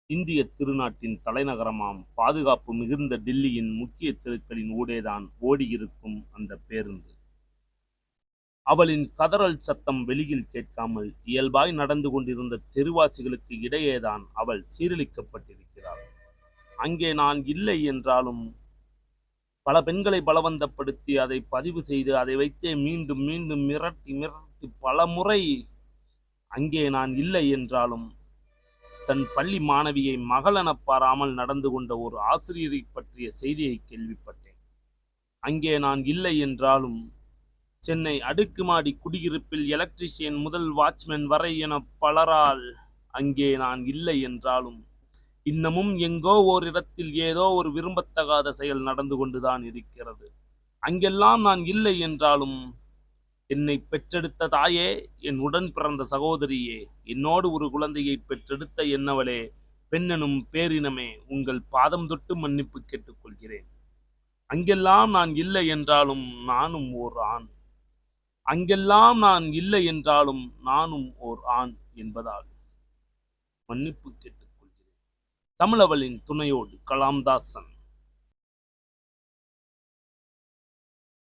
இந்திய திருநாட்டின் தலைநகரமாம் பாதுகாப்பு மிகுந்த டில்லியின் முக்கிய தெருக்களின் ஊடேதான் ஓடியிருக்கும் அந்த பேருந்து. அவளின் கதறல் சத்தம் வெளியில் கேட்காமல் இயல்பாய் நடந்து கொண்டிருந்த தெருவாசிகளுக்கு இடையேதான் அவள் சீரழிக்கப்பட்டிருக்கிறாள். அங்கே நான் இல்லை என்றாலும் பல பெண்களை பலவந்தப்படுத்தி அதை பதிவு செய்து அதை வைத்தே மீண்டும் மீண்டும் மிரட்டி மிரட்டி பல முறை அங்கே நான் இல்லை என்றாலும் தன் பள்ளி மாணவியை மகளெனப் பாராமல் நடந்து கொண்ட ஒரு ஆசிரியரை பற்றிய செய்தியை கேள்விப்பட்டேன். அங்கே நான் இல்லை என்றாலும் சென்னை அடுக்குமாடி குடியிருப்பில் எலக்ட்ரிஷியன் முதல் வாட்ச்மேன் வரை என பலரால் அங்கே நான் இல்லை என்றாலும் இன்னமும் எங்கோ ஓரிடத்தில் ஏதோ ஒரு விரும்பத்தகாத செயல் நடந்து கொண்டுதான் இருக்கிறது. அங்கெல்லாம் நான் இல்லை என்றாலும் என்னை பெற்றெடுத்த தாயே, என் உடன் பிறந்த சகோதரியே, என்னோடு ஒரு குழந்தையை பெற்றெடுத்த என்னவளே, பெண்ணெனும் பேரினமே, உங்கள் பாதம் தொட்டு மன்னிப்பு கேட்டுக்கொள்கிறேன். அங்கெல்லாம் நான் இல்லை என்றாலும் நானும் ஓர் ஆண். அங்கெல்லாம் நான் இல்லை என்றாலும் நானும் ஓர் ஆண் என்பதால் மன்னிப்பு கேட்டுக்கொள்கிறேன். தமிழவளின் துணையோடு கலாம்தாசன்.